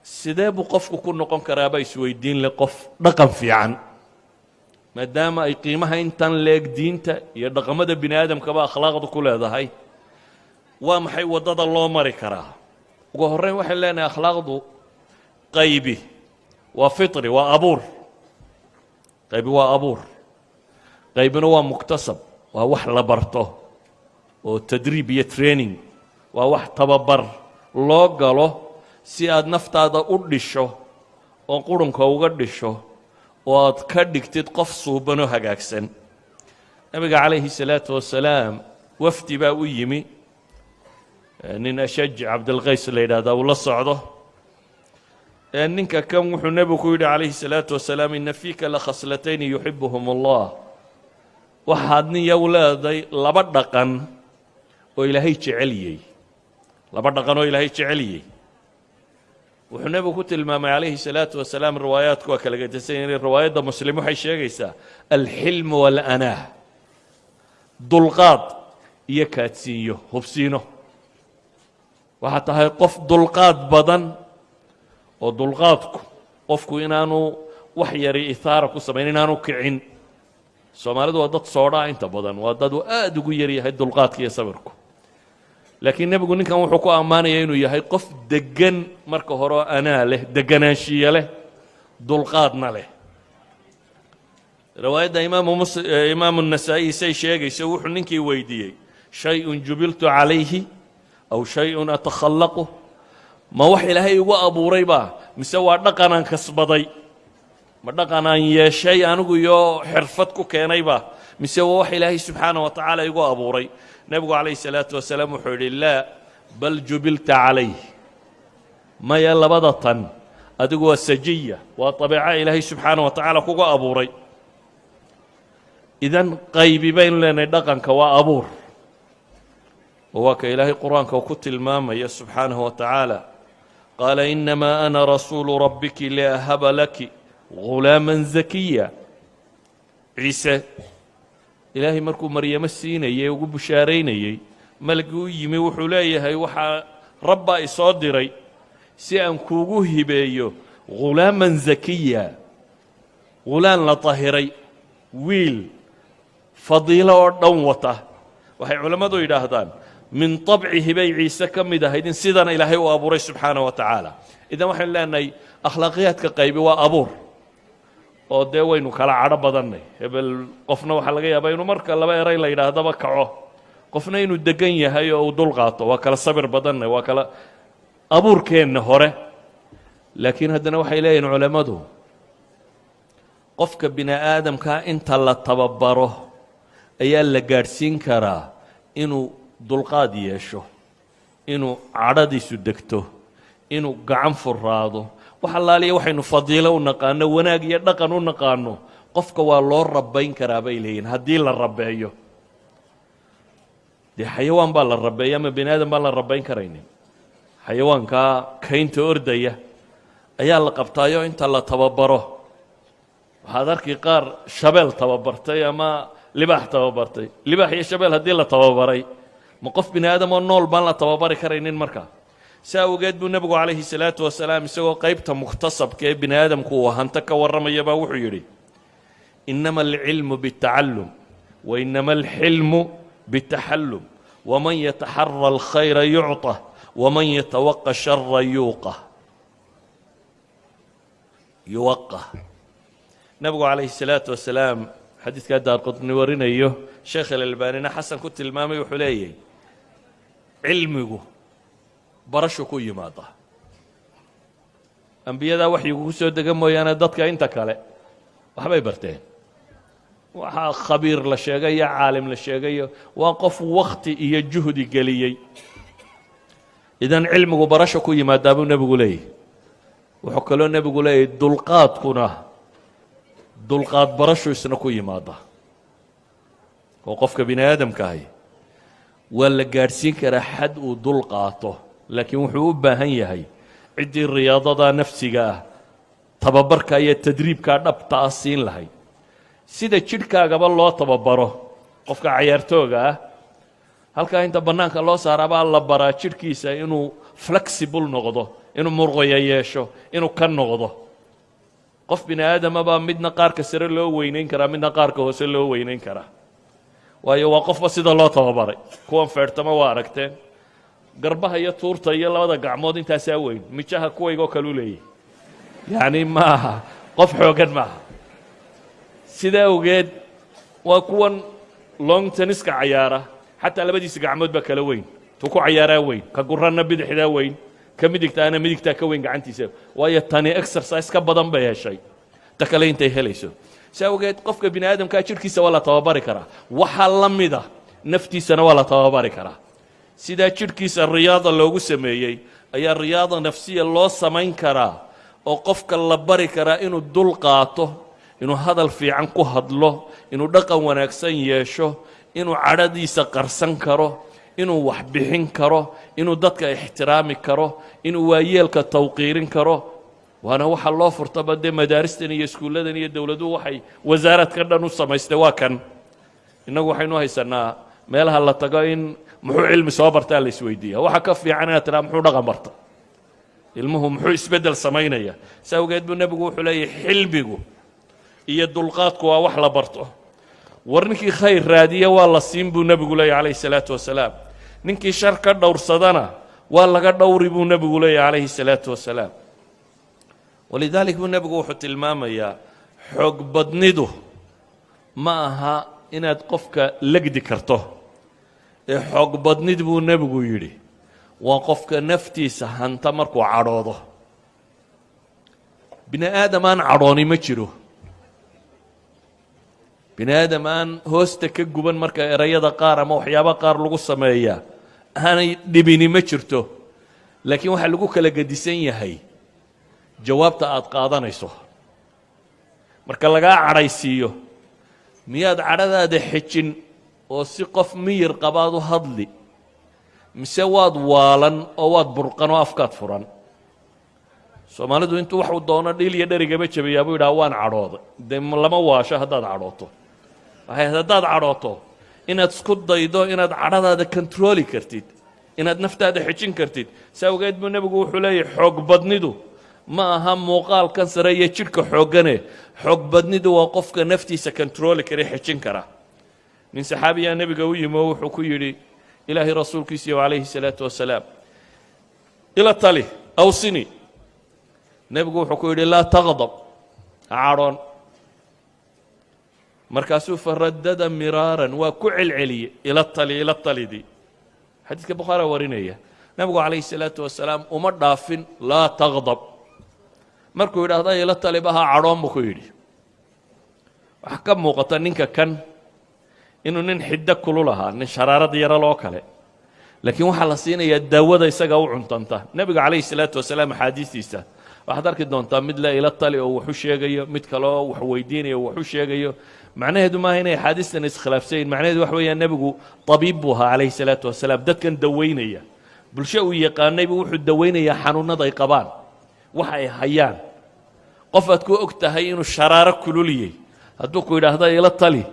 sidee buu qofku ku noqon karaaba isweydiin leh qof dhaqan fiican maadaama ay qiimaha intan leeg diinta iyo dhaqamada bini aadamkaba akhlaaqdu ku leedahay waa maxay waddada loo mari karaa ugu horreyn waxaan leenahay akhlaaqdu qaybi waa fitri waa abuur qaybi waa abuur qaybina waa muktasab waa wax la barto oo tadriib iyo training waa wax tababar loo galo si aad naftaada u dhisho oo qurunka uga dhisho oo aad ka dhigtid qof suuban oo hagaagsan nabiga calayhi salaatu wasalaam wafdi baa u yimi nin ashaj cabdilqays la yidhaahdaa uu la socdo ninka kan wuxuu nebigu ku yidhi calayhi salaatu wasalaam ina fiika la khaslatayni yuxibuhum allah waxaad nin yow leeday laba dhaqan oo ilaahay jeceliyey laba dhaqan oo ilaahay jeceliyey wuxuu nebigu ku tilmaamay calayhi salaatu wasalaam riwaayaadku waa kala gedisan yihiin riwaayadda muslim waxay sheegaysaa alxilmu waalanaah dulqaad iyo kaadsiinyo hubsiino waxaa tahay qof dulqaad badan oo dulqaadku qofku inaanu wax yari ihaara ku samayn inaanu kicin soomaalidu waa dad soodhaa inta badan waa dad uu aad ugu yar yahay dulqaadka iyo sabirku laakiin nebigu ninkan wuxuu ku ammaanaya inuu yahay qof deggan marka hore oo anaa leh deganaanshiye leh dulqaadna leh riwaayadda imaamu nasaa'i say sheegayso wuxuu ninkii weydiiyey shay-un jubiltu calayhi aw shay-un atakhallaqu ma wax ilaahay igu abuuray baa mise waa dhaqanaan kasbaday ma dhaqanaan yeeshay anigu iyo xirfad ku keenay baa mise waa wax ilaahay subxaana wa tacaala igu abuuray nebigu calayhi salaatu wasalaam wuxuu yidhi laa bal jubilta calayh maya labada tan adigu waa sajiya waa dabeeca ilaahay subxaana wa tacaala kuga abuuray idan qaybi baynu leenahay dhaqanka waa abuur oo waa ka ilaahay qur-aanka ku tilmaamaya subxaanahu wa tacaala qaala inamaa ana rasuulu rabbiki liahaba laki ghulaaman zakiya ciise ilaahay markuu maryamo siinayey ugu bushaaraynayey malagii u yimi wuxuu leeyahay waxaa rabbaa isoo diray si aan kuugu hibeeyo ghulaaman zakiya ghulaan la tahiray wiil fadiilo oo dhan wata waxay culammadu yidhaahdaan min طabcihi bay ciise ka mid ahayd in sidana ilaahay u abuuray subxaana wa tacaala idan waxaynu leenahay akhlaaqiyaadka qaybi waa abuur oo dee waynu kala cadho badannay hebel qofna waxaa laga yaabaa inuu marka laba eray la yidhaahdaba kaco qofna inuu degan yahay oo uu dul qaato waa kala sabir badannay waa kala abuurkeenna hore laakiin haddana waxay leeyihin culammadu qofka bini aadamkaa inta la tababaro ayaa la gaadhsiin karaa inuu dulqaad yeesho inuu cadhadiisu degto inuu gacan furaado wax allaaliya waxaynu fadiilo u naqaano wanaag iyo dhaqan u naqaano qofka waa loo rabayn karaa bay leeyihin haddii la rabeeyo dee xayawaan baa la rabeeya ama bini aadam baan la rabayn karaynin xayawaankaa kaynta ordaya ayaa la qabtaayo inta la tababaro waxaad arki qaar shabeel tababartay ama libaax tababartay libaax iyo shabeel haddii la tababaray ma qof bini aadam oo nool baan la tababari karaynin markaa saa awgeed buu nebigu calayhi salaatu wasalaam isagoo qaybta mukhtasabka ee bini aadamku uu hanto ka warramaya baa wuxuu yidhi inama alcilmu biاtacallum wa inama alxilmu bitaxallum waman yataxara alkhayra yucطah waman yatawaqa shara yuwaqah nebigu calayhi salaatu wasalaam xadiidkaa daarqutni warinayo sheekh alalbaanina xasan ku tilmaamay wuxuu leeyahy cilmigu barashu ku yimaada ambiyadaa waxyigu ku soo dega mooyaane dadka inta kale waxbay barteen waxaa khabiir la sheegayo caalim la sheegayo waa qof wakti iyo juhdi geliyey idan cilmigu barasha ku yimaadaa buu nebigu leeyahy wuxuu kaloo nebigu leeyahy dulqaadkuna dulqaad barashu isna ku yimaada oo qofka bini aadamka ahi waa la gaadhsiin karaa xad uu dul qaato laakiin wuxuu u baahan yahay ciddii riyaadada nafsiga ah tababarka iyo tadriibkaa dhabta ah siin lahayd sida jidhkaagaba loo tababaro qofka cayaartooga ah halkaa inta bannaanka loo saaraabaa la baraa jidhkiisa inuu flexible noqdo inuu murqaya yeesho inuu ka noqdo qof bini aadama baa midna qaarka sare loo weynayn karaa midna qaarka hoose loo weynayn karaa waayo waa qofba sida loo tababaray kuwan feertama waa aragteen garbaha iyo tuurta iyo labada gacmood intaasaa weyn mijaha kuwaygoo kalu leeyahy yacni maaha qof xoogan maaha sidaa awgeed waa kuwan long tenniska cayaara xataa labadiisa gacmood baa kala weyn tu ku cayaaraa weyn ka guranna bidixdaa weyn ka midigtaana midigtaa ka weyn gacantiisa waayo tani exercise ka badan bay heshay ta kale intay helayso si awgeed qofka bini aadamkaa jidhkiisa waa la tababari karaa waxaa la mida naftiisana waa la tababari karaa sidaa jidhkiisa riyaada loogu sameeyey ayaa riyaada nafsiya loo samayn karaa oo qofka la bari karaa inuu dul qaato inuu hadal fiican ku hadlo inuu dhaqan wanaagsan yeesho inuu cadhadiisa qarsan karo inuu wax bixin karo inuu dadka ixtiraami karo inuu waayeelka tawqiirin karo waana waxa loo furtaba dee madaaristan iyo iskuulladan iyo dowladuhu waxay wasaaradka dhan u samaystay waa kan innagu waxaynu haysanaa meelaha la tago in muxuu cilmi soo bartaa la isweydiiya waxa ka fiican inaad tidhaha muxuu dhaqan barta ilmuhu muxuu isbeddel samaynaya si awgeed buu nebigu wuxuu leeyahay xilmigu iyo dulqaadku waa wax la barto war ninkii khayr raadiya waa la siin buu nebigu leeyahy calayhi salaatu wasalaam ninkii shar ka dhowrsadana waa laga dhowri buu nebigu leeyahy calayhi salaatu wasalaam walidaalik buu nebigu wuxuu tilmaamayaa xoog badnidu ma aha inaad qofka legdi karto ee xoog badnid buu nebigu yidhi waa qofka naftiisa hanta markuu cadhoodo bini aadam aan cadhooni ma jiro bini aadam aan hoosta ka guban marka erayada qaar ama waxyaaba qaar lagu sameeyaa aanay dhibini ma jirto laakiin waxaa lagu kala gedisan yahay jawaabta aad qaadanayso marka lagaa cadhaysiiyo miyaad cadhadaada xejin oo si qof miyir qabaad u hadli mise waad waalan oo waad burqan oo afkaad furan soomaalidu intuu waxuu doono dhiil iyo dherigaba jabayaa buu yidhaha waan cadhooday dee lama waasho haddaad cadhooto waxay haddaad cadhooto inaad isku daydo inaad cadhadaada kontrooli kartid inaad naftaada xejin kartid si awgeed buu nebigu wuxuu leeyahay xoog badnidu ma aha muuqaalkan sare iyo jidhka xooggane xoog badnidu waa qofka naftiisa kontrooli kara xejin kara nin saxaabiyaa nebiga u yimi oo wuxuu ku yidhi ilaahay rasuulkiisiiyo calayhi salaatu wasalaam ila tali awsini nebigu wuxuu ku yidhi laa taqdab ha cadhoon markaasuu faradada miraaran waa ku celceliyey ila talidii xadiidka bukhaari warinaya nebigu calayhi salaatu wasalaam uma dhaafin laa taqdab markuu yidhaahda ila taliba ha cadhoon buu ku yidhi waxaa ka muuqata ninka kan inuu nin xiddo kulul ahaa nin sharaarad yaro loo kale laakiin waxaa la siinayaa daawada isaga u cuntanta nebiga calayhi salaatu wasalaam axaadiistiisa waxaad arki doontaa mid le ila tali oo waxu sheegayo mid kale oo wax weydiinayo waxu sheegayo macnaheedu maaha inay axaadiistan iskhilaafsayin macnaheedu waxa weeyaan nebigu tabiib buu ahaa calayhi salaatu wasalaam dadkan dawaynaya bulsho uu yaqaanaybu wuxuu dawaynayaa xanuunada ay qabaan waxa ay hayaan qof aad ku og tahay inuu sharaaro kululiyey hadduu ku yidhaahda ila tali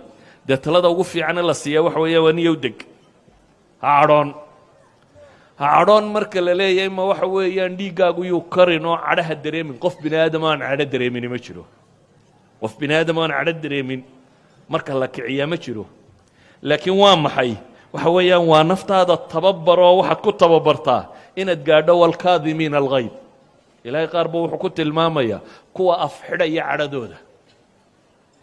dee talada ugu fiicane la siiyaa waxa weeya waa niyow deg ha cadhoon marka la leeyahay ma waxa weeyaan dhiiggaagu yuu karin oo cadhaha dareemin qof bini aadam aan cadho dareemini ma jiro qof bini aadam aan cadho dareemin marka la kiciyaa ma jiro laakiin waa maxay waxa weeyaan waa naftaada tababaroo waxaad ku tababartaa inaad gaadho walkaadimiina alghayd ilaahay qaar buu wuxuu ku tilmaamayaa kuwa af xidhaya cadhadooda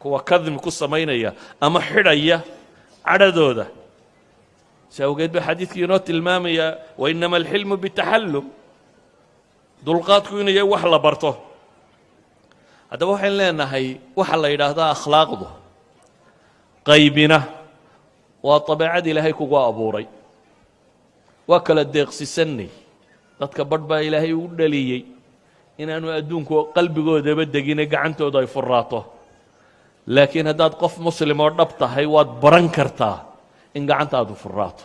kuwa kadmi ku samaynaya ama xidhaya cadhadooda si awgeed ba xadiidkii inoo tilmaamaya wainama alxilmu bitaxallum dulqaadku inuu yahay wax la barto haddaba waxaynu leenahay waxa la yidhaahdaa akhlaaqdu qaybina waa dabeecad ilaahay kugu abuuray waa kala deeqsisanay dadka badh baa ilaahay u dhaliyey inaanu adduunku qalbigoodaba degine gacantooda ay furraato laakiin haddaad qof muslim oo dhab tahay waad baran kartaa in gacantaadu furraato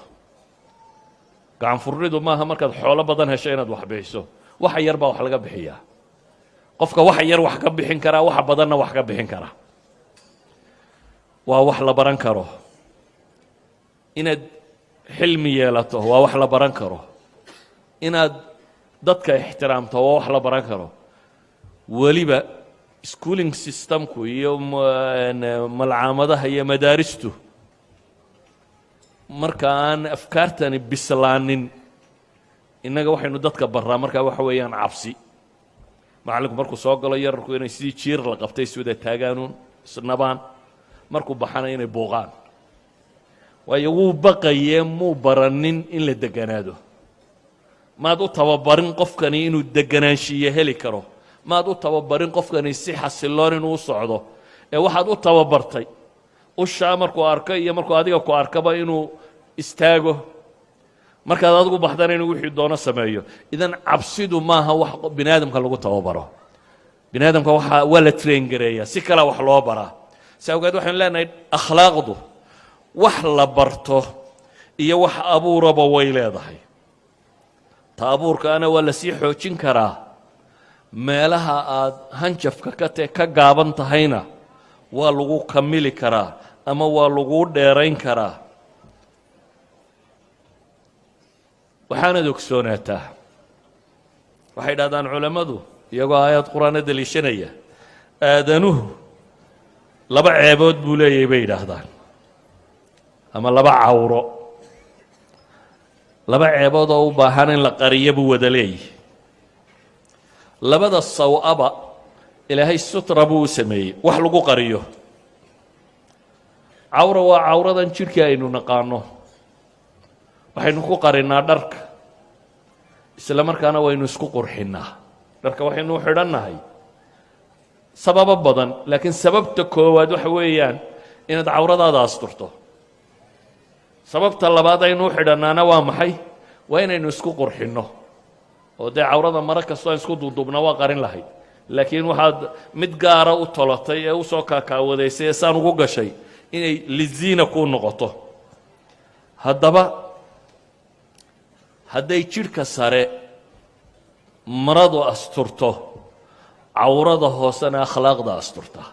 gacan furridu maaha markaad xoolo badan hesho inaad wax bixiso waxa yar baa wax laga bixiyaa qofka waxa yar wax ka bixin karaa waxa badanna wax ka bixin karaa waa wax la baran karo inaad xilmi yeelato waa wax la baran karo inaad dadka ixtiraamta waa wax la baran karo weliba schooling systemku iyo malcaamadaha iyo madaaristu marka aan afkaartani bislaanin innaga waxaynu dadka barraa markaa waxa weeyaan cabsi macallinku markuu soo galo yararku inay sidii jiir la qabtay iswada taagaanuun isnabaan markuu baxana inay buuqaan waayo wuu baqayee muu baranin in la deganaado maad u tababarin qofkani inuu deganaanshiye heli karo maad u tababarin qofkani si xasiloon inuu u socdo ee waxaad u tababartay ushaa markuu arko iyo markuu adiga ku arkaba inuu istaago markaad adigu baxdana inuu wixii doono sameeyo idan cabsidu maaha wax bini aadamka lagu tababaro bini aadamka waa la train gareeyaa si kale wax loo baraa si awgeed waxaynu leenahay akhlaaqdu wax la barto iyo wax abuuraba way leedahay ta abuurkaana waa la sii xoojin karaa meelaha aad hanjafka ka gaaban tahayna waa lagu kamili karaa ama waa lagu dheerayn karaa waxaanad ogsoonaataa waxay dhahdaan culammadu iyagoo aayad qur-aana daliishanaya aadanuhu laba ceebood buu leeyahay bay yidhaahdaan ama laba cawro laba ceebood oo u baahan in la qariyo buu wada leeyahay labada saw-aba ilaahay sutra buu u sameeyey wax lagu qariyo cawra waa cawradan jidhkii aynu naqaano waxaynu ku qarinaa dharka isla markaana waynu isku qurxinnaa dharka waxaynu u xidhannahay sababo badan laakiin sababta koowaad waxa weeyaan inaad cawradaada asturto sababta labaad aynu u xidhannaana waa maxay waa inaynu isku qurxinno oo dee cawrada maro kastoo aan isku duuduubna waa qarin lahayd laakiin waxaad mid gaara u tolatay ee usoo kaakaawadaysay ee saan ugu gashay inay liziina kuu noqoto haddaba hadday jidhka sare maradu asturto cawrada hoosena akhlaaqda asturta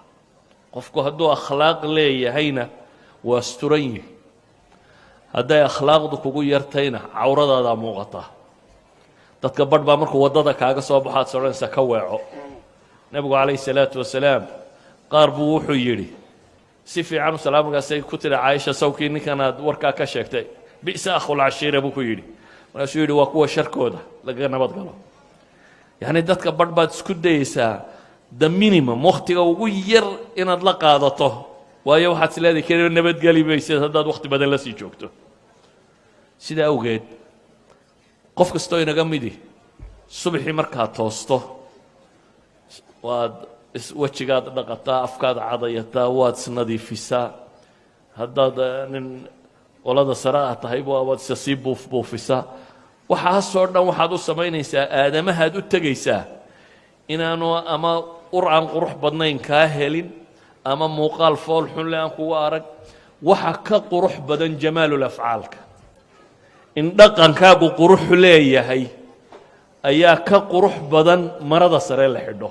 qofku hadduu akhlaaq leeyahayna waa asturan yihi hadday akhlaaqdu kugu yartayna cawradaadaa muuqata dadka badh baa markuu waddada kaaga soo baxaad sodhanaysa ka weeco nebigu calayhi salaatu wasalaam qaar buu wuxuu yidhi si fiican u salaamagaasay ku tiri caaisha sawkii ninkan aad warkaa ka sheegtay bi'sa akhul cashiira buu ku yidhi markaasuu yidhi waa kuwa sharkooda lagaga nabad galo yacni dadka badh baad isku dayeysaa the minimum wakhtiga ugu yar inaad la qaadato waayo waxaad is leedahay keliba nabadgeli maysid haddaad wakhti badan la sii joogto sidaa awgeed qof kastoo inaga midi subaxii markaad toosto waad wejigaad dhaqataa afkaad cadayataa waad isnadiifisaa haddaad nin qolada sare ah tahay waad isa sii buufbuufisaa waxaasoo dhan waxaad u samaynaysaa aadamahaad u tegaysaa inaanu ama ur aan qurux badnayn kaa helin ama muuqaal fool xunle aan kugu arag waxa ka qurux badan jamaalul afcaalka in dhaqankaagu quruxu leeyahay ayaa ka qurux badan marada sare la xidho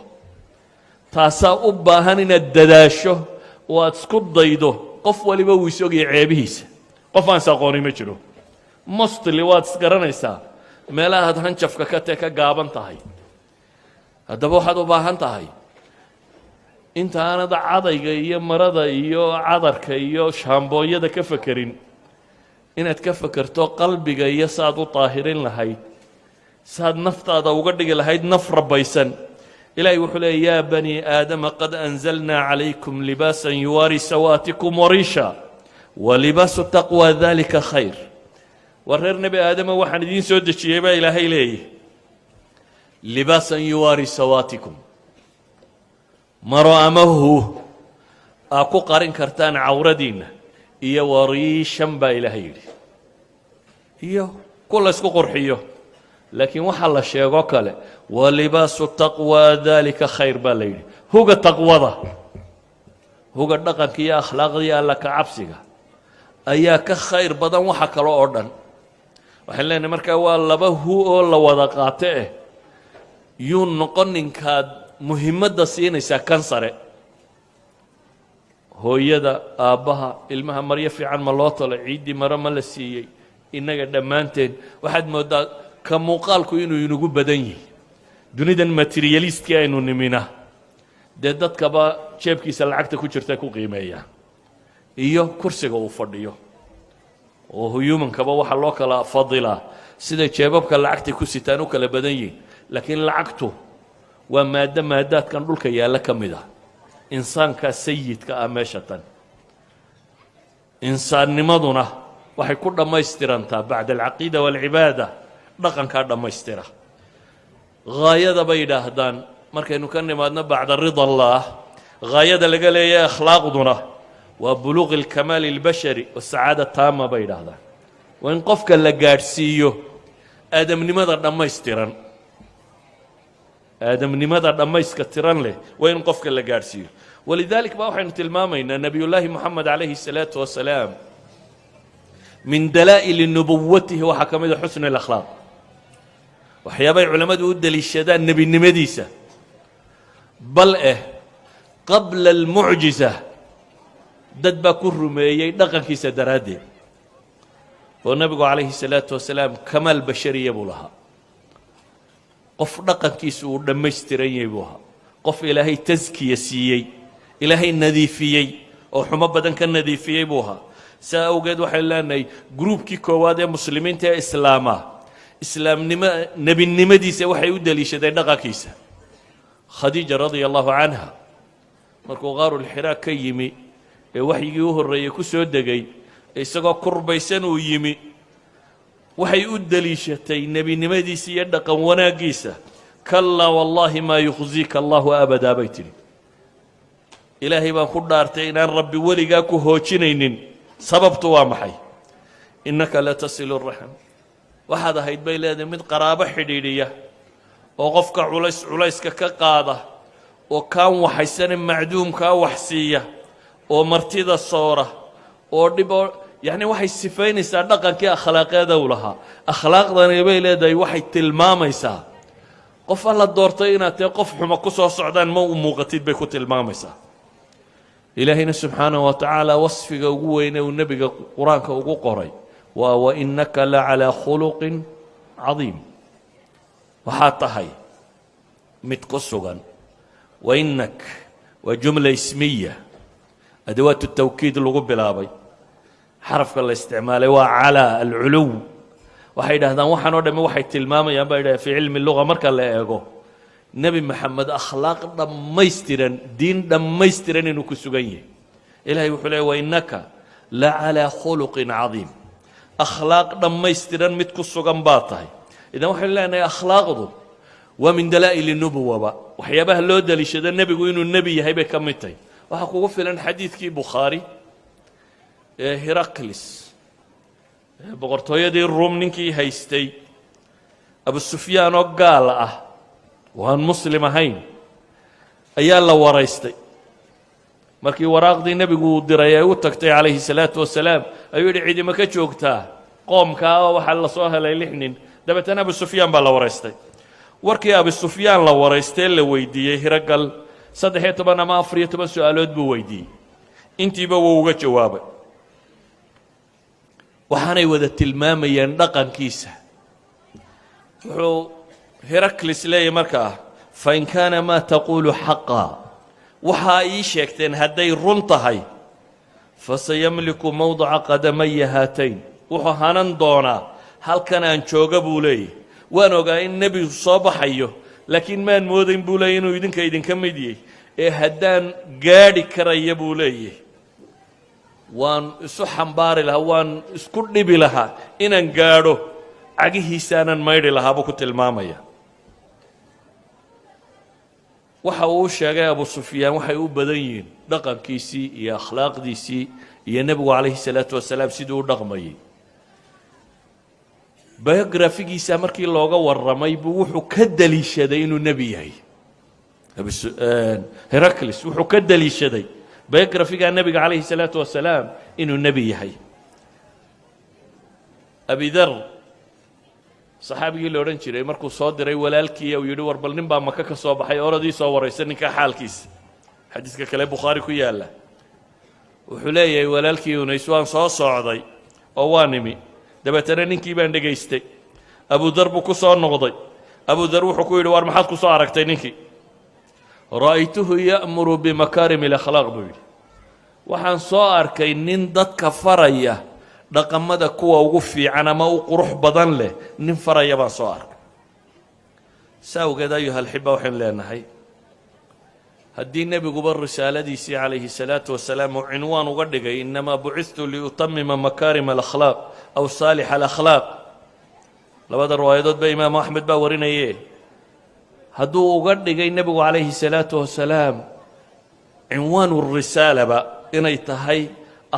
taasaa u baahan inaad dadaasho oo aad isku daydo qof waliba wuu isogaya ceebihiisa qof aan is aqooni ma jiro mostly waad isgaranaysaa meelahaad hanjafka ka gaaban tahay haddaba waxaad u baahan tahay inta aanad cadayga iyo marada iyo cadarka iyo shaambooyada ka fekerin inaad ka fekerto qalbiga iyo saaad u daahirin lahayd saaad naftaada uga dhigi lahayd naf rabbaysan ilaahay wuxuu leeyay yaa bani aadama qad anzalnaa calaykum libaasan yuwaari sawaatikum wariisha walibaasu taqwa dalika khayr waa reer nebi aadama waxaan idiin soo dejiyey baa ilaahay leeyahy libaasan yuwaari sawaatikum maro ama hu aa ku qarin kartaan cawradiinna iyo wariishan baa ilaahay yidhi iyo ku la ysku qurxiyo laakiin waxaa la sheego kale walibaasu taqwa dalika khayr baa la yidhi huga taqwada huga dhaqanka iyo akhlaaqda iyo alla ka cabsiga ayaa ka khayr badan waxa kale oo dhan waxaan leenahay markaa waa laba hu oo la wada qaato yuu noqon ninkaad muhiimadda siinaysaa kan sare hooyada aabbaha ilmaha maryo fiican ma loo talo ciiddii maro ma la siiyey innaga dhammaanteen waxaad mooddaa ka muuqaalku inuu inagu badan yahay dunidan materialistka aynu nimina dee dadkaba jeebkiisa lacagta ku jirta ku qiimeeya iyo kursiga uu fadhiyo oo humankaba waxa loo kala fadilaa sida jeebabka lacagta ku sitaan u kala badan yihiin laakiin lacagtu waa maadaadkan dhulka yaalla ka mid ah insaanka sayidka ah meesha tan insaannimaduna waxay ku dhammaystirantaa bacda alcaqiida waalcibaada dhaqankaa dhammaystira haayada bay yidhaahdaan markaynu ka nimaadno bacda rida allaah haayada laga leeyahay akhlaaqduna waa buluuqi alkamaali albashari wasacaada taama bay yidhaahdaan waa in qofka la gaadhsiiyo aadamnimada dhammaystiran aadamnimada dhammayska tiran leh waa in qofka la gaadhsiiyo walidalik baa waxaynu tilmaamaynaa nebiyullaahi moxamed calayhi الsalaatu wasalaam min dalaa'ili nubuwatihi waxaa ka mida xusn اlakhlaaq waxyaabay culammadu u deliishadaan nebinimadiisa bal qabla almucjiza dad baa ku rumeeyey dhaqankiisa daraaddeed oo nebigu calayhi الsalaatu wasalaam kamaal bashariya buu lahaa qof dhaqankiisu uu dhammaystiran yahay buu ahaa qof ilaahay taskiya siiyey ilaahay nadiifiyey oo xumo badan ka nadiifiyey buu ahaa saa awgeed waxaynu leenahay gruubkii koowaad ee muslimiinta ee islaama islaamnimo nebinimadiisa waxay u deliishadeen dhaqankiisa khadiija radia allahu canha markuu qaarulxiraa ka yimi ee waxyigii u horreeyey ku soo degay isagoo kurbaysan uu yimi waxay u deliishatay nebinimadiisa iyo dhaqan wanaaggiisa kallaa wallaahi maa yukhziika allahu abadaa bay tidhi ilaahay baan ku dhaartay inaan rabbi weligaa ku hoojinaynin sababtu waa maxay innaka latasilu raxm waxaad ahayd bay leedahay mid qaraabo xidhiidhiya oo qofka culayska ka qaada oo kaan waxaysane macduumkaa wax siiya oo martida soora oo dhiboo yacni waxay sifaynaysaa dhaqankii akhlaaqeeda u lahaa akhlaaqdani bay leedahay waxay tilmaamaysaa qof alla doortay inaad tahay qof xumo ku soo socdaan ma u muuqatid bay ku tilmaamaysaa ilaahayna subxaanahu wa tacaala wasfiga ugu weyne uu nebiga qur-aanka ugu qoray waa wainaka la calaa khuluqin cadiim waxaad tahay mid ku sugan wainak waa jumla ismiya adawaatu tawkiid lagu bilaabay xarafka la isticmaalay waa calaa alculuw waxay yidhahdaan waxaan oo dhamme waxay tilmaamayaan baa yidhahda fii cilmi luga marka la eego nebi maxamed akhlaaq dhammaystiran diin dhammaystiran inuu ku sugan yahay ilahay wuxuu leeyay wainaka la calaa khuluqin cadiim akhlaaq dhammaystiran mid ku sugan baa tahay idan waxaynu leenahay akhlaaqdu waa min dalaa'ili nubuwaba waxyaabaha loo deliishado nebigu inuu nebi yahay bay ka mid tahay waxaa kugu filan xadiidkii bukhaari ee heraklis boqortooyadii ruum ninkii haystay abu sufyaan oo gaal ah oo aan muslim ahayn ayaa la waraystay markii waraaqdii nebigu uu diray ay u tagtay calayhi salaatu wasalaam ayuu yidhi cidima ka joogtaa qoomkaa oo waxaa la soo helay 6 nin dabeetana abu sufyaan baa la waraystay warkii abu sufyaan la waraystay la weydiiyey hiragal 13 ama 14 su'aalood buu weydiiyey intiiba wuu uga jawaabay waxaanay wada tilmaamayeen dhaqankiisa wuxuu heraklis leeyahy markaa fain kaana maa taquulu xaqaa waxaa ii sheegteen hadday run tahay fasayamliku mawdica qadamaya haatayn wuxuu hanan doonaa halkan aan jooga buu leeyahy waan ogaa in nebigu soo baxayo laakiin maan moodayn buu leeyahy inuu idinka mid yahay ee haddaan gaadhi karaya buu leeyahy waan isu xambaari lahaa waan isku dhibi lahaa inaan gaadho cagihiisaanan maydhi lahaa buu ku tilmaamaya waxa uu sheegay abu sufyaan waxay u badan yihiin dhaqankiisii iyo akhlaaqdiisii iyo nebigu calayhi salaatu wasalaam siduu u dhaqmayay biografigiisa markii looga warramay buu wuxuu ka deliishaday inuu nebi yahay heraklis wuxuu ka deliishaday biografiga nebiga calayhi salaatu wasalaam inuu nebi yahay abidar saxaabigii la odhan jiray markuu soo diray walaalkii uu yidhi war bal nin baa maka ka soo baxay oradii soo waraysa ninkaa xaalkiisa xadiiska kale bukhaari ku yaalla wuxuu leeyahay walaalkii unays waan soo socday oo waa nimi dabeetana ninkii baan dhegaystay abu dar buu ku soo noqday abu dar wuxuu ku yidhi war maxaad ku soo aragtay ninkii ra'aytuhu ya'muru bimakaarim alakhlaaq buu yidhi waxaan soo arkay nin dadka faraya dhaqamada kuwa ugu fiican ama u qurux badan leh nin faraya baan soo arkay saa awgeed ayuha alxiba waxaynu leenahay haddii nebiguba risaaladiisii calayhi salaatu wasalaam uu cinwaan uga dhigay inamaa bucidtu liutamima makaarim alakhlaaq aw saalix alakhlaaq labada riwaayadood ba imaamu axmed baa warinaye hadduu uga dhigay nebigu calayhi salaatu wasalaam cinwaanu risaalaba inay tahay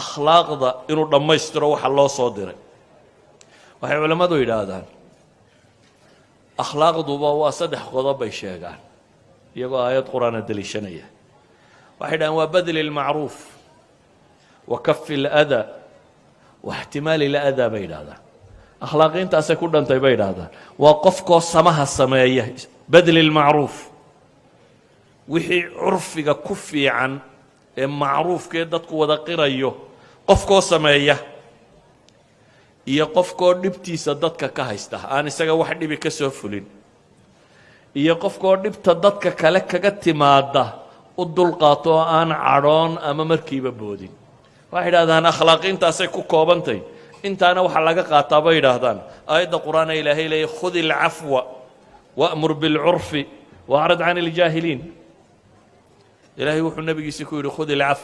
akhlaaqda inuu dhammaystiro waxa loo soo diray waxay culammadu yidhaahdaan akhlaaqduba waa saddex qodob bay sheegaan iyagoo aayad qur-aana deliishanaya waxay dhahaan waa badli اlmacruuf wa kafi اlأdaa wa اxtimaali اlأdaa bay yidhahdaan akhlaaqiintaasay ku dhantay bay yidhahdaan waa qofkoo samaha sameeya badli اlmacruuf wixii curfiga ku fiican ee macruufkee dadku wada qirayo qofkoo sameeya iyo qofkoo dhibtiisa dadka ka haysta aan isaga wax dhibi ka soo fulin iyo qofkoo dhibta dadka kale kaga timaada u dulqaato oo aan cadhoon ama markiiba boodin waxay yidhahdaan akhlaaqiintaasay ku koobantay intaana waxaa laga qaataa bay yidhaahdaan aayadda qur-aan ee ilaahay leeyay khudi alcafwa wa'mur bilcurfi waacrid can iljaahiliin ilaahay wuxuu nabigiisii ku yidhi khudi alcaf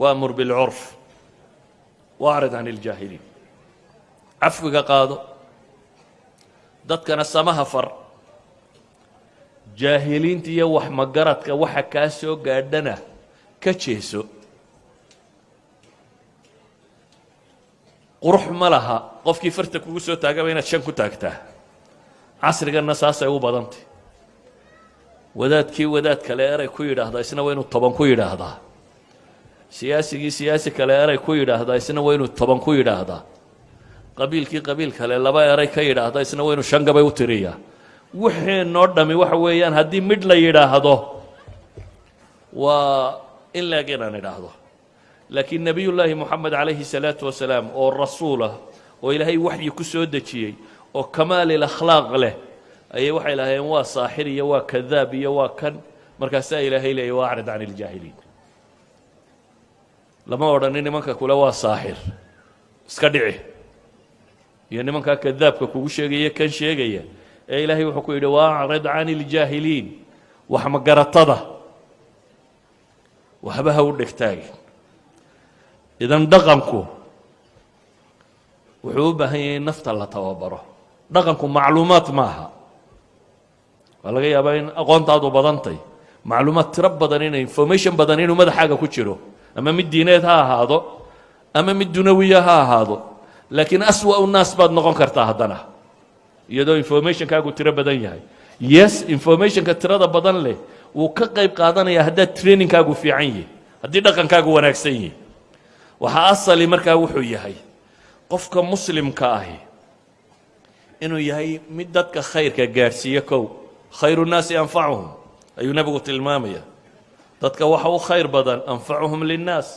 wa'mur bilcurf waacrid can iljaahiliin cafwiga qaado dadkana samaha far jaahiliinta iyo wax magaradka waxa kaa soo gaadhana ka jeeso qurux ma laha qofkii farta kugu soo taagaba inaad shan ku taagtaa casriganna saasay u badantay wadaadkii wadaad kale eray ku yidhaahdaa isna waa inuu 10 ku yidhaahdaa siyaasigii siyaasi kale eray ku yidhaahdaa isna waa inuu 10 ku yidhaahdaa qabiilkii qabiil kale 2 eray ka yidhaahdaa isna waa inuu 5 gabay u tiriyaa wixii noo dhami waxa weeyaan haddii midh la yidhaahdo waa in laeg inaan idhaahdo laakiin nebiyullaahi moxamed calayhi salaatu wasalaam oo rasuulah oo ilaahay waxyi ku soo dejiyey oo kamaalil akhlaaq leh ayay waxay lahaayeen waa saaxir iyo waa kadaab iyo waa kan markaasaa ilaahay leeyay waa acrid can iljaahiliin lama odhanin nimanka kule waa saaxir iska dhici iyo nimankaa kadaabka kugu sheegaya kan sheegaya ee ilaahay wuxuu ku yidhi waacrid can iljaahiliin wax magaratada waxba ha u dhegtaagin idan dhaqanku wuxuu u baahan yahay in nafta la tababaro dhaqanku macluumaad maaha waa laga yaabaa in aqoontaadu badantay macluumaad tiro badan ina information badan inuu madaxaaga ku jiro ama mid diineed ha ahaado ama mid dunawiya ha ahaado laakiin aswa naas baad noqon kartaa haddana iyadoo informationkaagu tiro badan yahay yes informationka tirada badan leh wuu ka qayb qaadanayaa haddaad trainingkaagu fiican yahay haddii dhaqankaagu wanaagsan yahay waxaa asali markaa wuxuu yahay qofka muslimka ahi inuu yahay mid dadka khayrka gaadhsiiyo kow khayru nnaasi anfacuhum ayuu nebigu tilmaamaya dadka waxa u khayr badan anfacuhum linnaas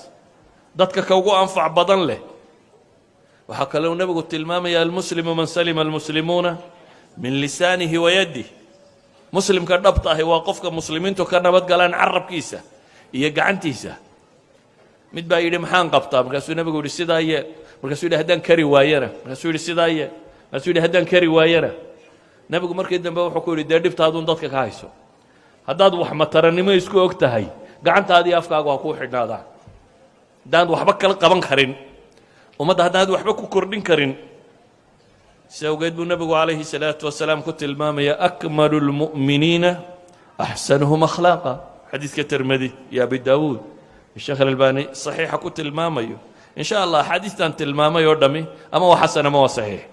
dadka ka ugu anfac badan leh waxaa kaleu nebigu tilmaamaya almuslimu man salima almuslimuuna min lisaanihi wa yadih muslimka dhabta ahi waa qofka muslimiintu ka nabad galaan carabkiisa iyo gacantiisa mid baa yidhi maxaan qabtaa markaasuu nebigu yidhi sidaa yee markaasuu yidhi haddaan kari waayana markaasuu yidhi sidaa yee markaasuu yidhi haddaan kari waayana nebigu markii dambe wuxuu ku yidhi dee dhibtaaduun dadka ka hayso haddaad wax matarannimo isku og tahay gacantaadii afkaagu ha kuu xidhnaadaan haddaanad waxba kala qaban karin ummadda haddaanad waxba ku kordhin karin si awgeed buu nebigu calayhi salaatu wasalaam ku tilmaamaya akmalu lmu'miniina axsanuhum akhlaaqa xadiidka tirmidi iyo abi daawuud sheekh alalbani saxiixa ku tilmaamayo in sha allah axaadiistan tilmaamay oo dhami ama waa xasan ama waa saxiix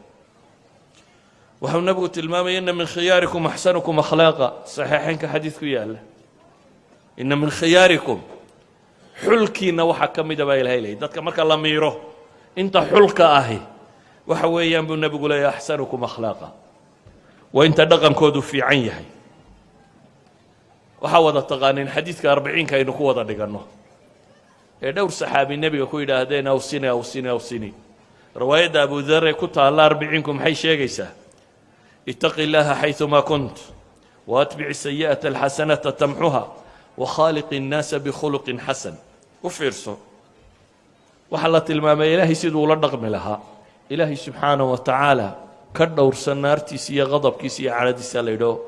waxau nebigu tilmaamaya ina min khiyaarikum axsanukum akhlaaqa saxiixaynka xadiid ku yaalla ina min khiyaarikum xulkiinna waxaa ka mida baa ilahay leeyay dadka marka la miiro inta xulka ahi waxa weeyaan buu nebigu leeyahy axsanukum akhlaaqa waa inta dhaqankoodu fiican yahay waxaa wada taqaaniin xadiidka 40 aynu ku wada dhiganno ee dhowr saxaabi nebiga ku yidhaahdeen awsini awsini awsini riwaayadda abu dar ee ku taalla 40ku maxay sheegaysaa اتق الله حيثما كنت وأتبع السيئة الحسنة تمحها وخالق الناس بخلق حسن وفيرسو وحلت الماما إلهي سيدو لدغم لها إلهي سبحانه وتعالى كدور سنارتي سي غضب كي سي عردي ساليدو